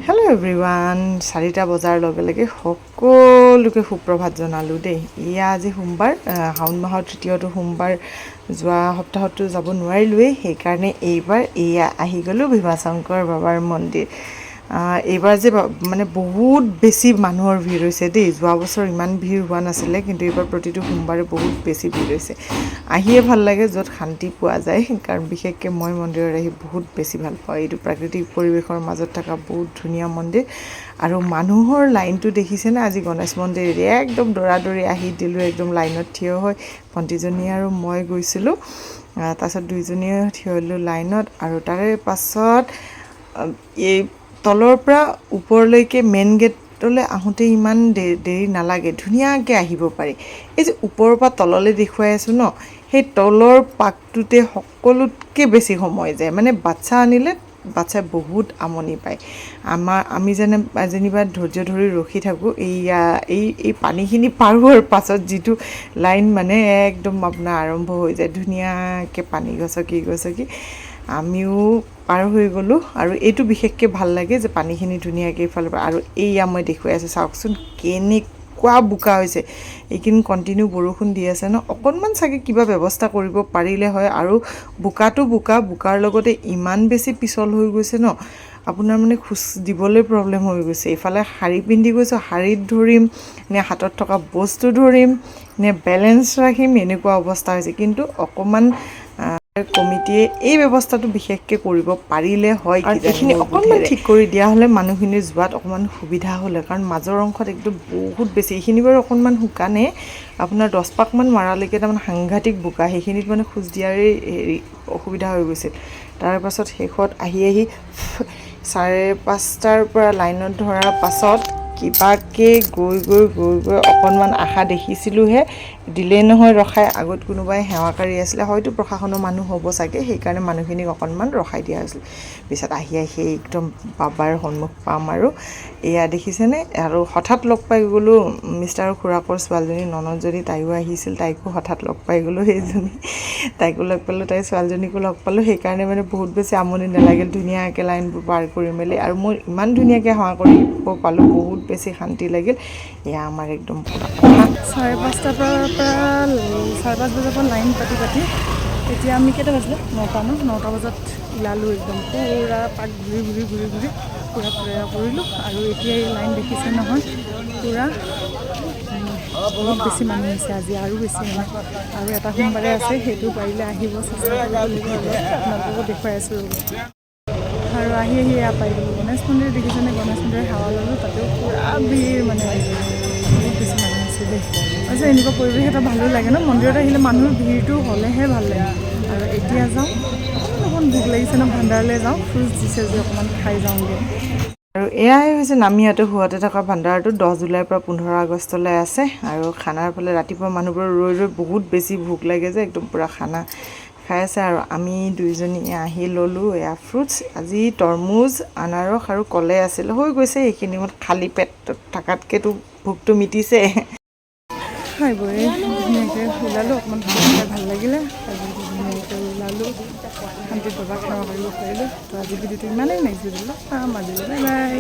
Hello' everyone, 4টা বজাৰ লগে লগে সকলোকে সুপ্ৰভাত জনালোঁ দেই। এয়া আজি সোমবাৰ, শাওণ মাহৰ 3য়টো সোমবাৰ। যোৱা সপ্তাহতো যাব নোৱাৰিলোৱেই, সেইকাৰণে এইবাৰ এয়া আহি গ'লোঁ ভীমাশংকৰ বাবাৰ মন্দিৰ। এইবাৰ যে মানে বহুত বেছি মানুহৰ ভিৰ হৈছে দেই। যোৱা বছৰ ইমান ভিৰ হোৱা নাছিলে, কিন্তু এইবাৰ প্ৰতিটো সোমবাৰে বহুত বেছি ভিৰ হৈছে। আহিয়ে ভাল লাগে য'ত শান্তি পোৱা যায়, কাৰণ বিশেষকৈ মই মন্দিৰত আহি বহুত বেছি ভাল পাওঁ। এইটো প্ৰাকৃতিক পৰিৱেশৰ মাজত থকা বহুত ধুনীয়া মন্দিৰ, আৰু মানুহৰ লাইনটো দেখিছেনে? আজি গণেশ মন্দিৰ একদম দৌৰা-দৌৰি আহি দিলোঁ, একদম লাইনত থিয় হৈ ভণ্টিজনী আৰু মই গৈছিলোঁ। তাৰপিছত দুইজনীয়ে থিয় হ'লোঁ লাইনত, আৰু তাৰে পাছত এই তলৰ পৰা ওপৰলৈকে মেইন গেটলৈ আহোঁতে ইমান দেৰি নালাগে, ধুনীয়াকৈ আহিব পাৰি। এই যে ওপৰৰ পৰা তললৈ দেখুৱাই আছোঁ ন, সেই তলৰ পাকটোতে সকলোতকৈ বেছি সময় যায়। মানে বাচ্ছা আনিলে বাচ্ছাই বহুত আমনি পায়। আমি যেনিবা ধৈৰ্য ধৰি ৰখি থাকোঁ। এই পানীখিনি পাৰ হোৱাৰ পাছত যিটো লাইন মানে একদম আপোনাৰ আৰম্ভ হৈ যায়, ধুনীয়াকৈ পানী গছকি আমিও পাৰ হৈ গ'লোঁ। আৰু এইটো বিশেষকৈ ভাল লাগে যে পানীখিনি ধুনীয়াকৈ এইফালৰ পৰা, আৰু এইয়া মই দেখুৱাই আছোঁ, চাওকচোন কেনেকুৱা বোকা হৈছে। এইকেইদিন কণ্টিনিউ বৰষুণ দি আছে ন, অকণমান চাগে কিবা ব্যৱস্থা কৰিব পাৰিলে হয়। আৰু বোকাৰ লগতে ইমান বেছি পিছল হৈ গৈছে ন, আপোনাৰ মানে খোজ দিবলৈ প্ৰব্লেম হৈ গৈছে। এইফালে শাৰী পিন্ধি গৈছোঁ, শাৰীত ধৰিম নে হাতত থকা বস্তু ধৰিম নে বেলেঞ্চ ৰাখিম, এনেকুৱা অৱস্থা হৈছে। কিন্তু অকণমান কমিটিয়ে এই ব্যৱস্থাটো বিশেষকৈ কৰিব পাৰিলে হয়, কাৰণ এইখিনি অকণমান ঠিক কৰি দিয়া হ'লে মানুহখিনি যোৱাত অকণমান সুবিধা হ'লে। কাৰণ মাজৰ অংশত একদম বহুত বেছি, এইখিনি বাৰু অকণমান শুকানে, আপোনাৰ 10 পাকমান মাৰালৈকে তাৰমানে সাংঘাতিক বোকা, সেইখিনিত মানে খোজ দিয়াৰেই অসুবিধা হৈ গৈছিল। তাৰপাছত শেষত আহি 5:30টাৰ পৰা লাইনত ধৰাৰ পাছত কিবাকৈ গৈ অকণমান আশা দেখিছিলোঁহে, দিলেই নহয় ৰখাই। আগত কোনোবাই সেৱাকাৰী আছিলে, হয়তো প্ৰশাসনৰ মানুহ হ'ব চাগে, সেইকাৰণে মানুহখিনিক অকণমান ৰখাই দিয়া হৈছিল। পিছত আহি একদম বাবাৰ সন্মুখ পাম আৰু এয়া দেখিছেনে। আৰু হঠাৎ লগ পাই গ'লোঁ মিষ্টাৰ খুৰাকৰ ছোৱালীজনী, ননদজনী, তাইও আহিছিল, তাইকো হঠাৎ লগ পাই গ'লোঁ। তাইকো লগ পালোঁ, তাইৰ ছোৱালীজনীকো লগ পালোঁ। সেইকাৰণে মানে বহুত বেছি আমনি নালাগিল, ধুনীয়াকৈ লাইনবোৰ পাৰ কৰি মেলি। আৰু মোৰ ইমান ধুনীয়াকৈ সেৱা কৰিব পালোঁ, বহুত বেছি শান্তি লাগিল। এয়া আমাৰ একদম 5:30টাৰ পৰা 5:30 বজাৰ পৰা লাইন পাতি এতিয়া আমি কেইটা বাজিলে? 9টা বজাত ওলালোঁ। একদম পূৰা পাক ঘূৰি পূৰা কৰিলোঁ। আৰু এতিয়া এই লাইন দেখিছে নহয়, পূৰা বহুত বেছি মানুহ হৈছে আজি, আৰু বেছি মানুহ। আৰু এটা সোমবাৰে আছে, সেইটো পাৰিলে আহিব চেষ্টা কৰিব লাগিব। আপোনালোককো দেখুৱাই আছোঁ। আৰু আহি এয়া পাই গ'লোঁ গণেশ মন্দিৰ। দেখিছেনে, গণেশ মন্দিৰৰ সেৱা ল'লোঁ, তাতেও পূৰা ভিৰ, মানে বহুত বেছি মানুহ আছে দেই। তাৰপিছত এনেকুৱা পৰিৱেশ এটা ভালো লাগে ন, মন্দিৰত আহিলে মানুহৰ ভিৰটো হ'লেহে ভাল লাগে। আৰু এতিয়া যাওঁ, অকণমান ভোক লাগিছে ন, ভাণ্ডাৰলৈ যাওঁ, ফ্ৰুটছ দিছে যে অকণমান খাই যাওঁগৈ। আৰু এয়াই হৈছে নামিহঁতে শুৱাতে থকা ভাণ্ডাৰটো। 10 জুলাইৰ পৰা 15 আগষ্টলৈ আছে। আৰু খানাৰ ফালে ৰাতিপুৱা মানুহবোৰৰ ৰৈ বহুত বেছি ভোক লাগে যে একদম পূৰা খানা খাই আছে। আৰু আমি দুইজনী আহি ল'লোঁ এয়া ফ্ৰুটছ। আজি তৰমুজ, আনাৰস আৰু কলে আছিল, হৈ গৈছে এইখিনি। খালী পেট থকাতকৈতো ভোকটো মিটিছে। খাই বৈ ধুনীয়াকৈ ওলালোঁ, অকণমান ভাল লাগিলে। ধুনীয়াকৈ ওলালোঁ, শান্তিত বাবাক সেৱা কৰিব পাৰিলোঁ। তো আজি ভিডিঅ'টো ইমানেই, নেক্সট ভিডিঅ'লৈ পাম। আজিলৈ বাই বাই।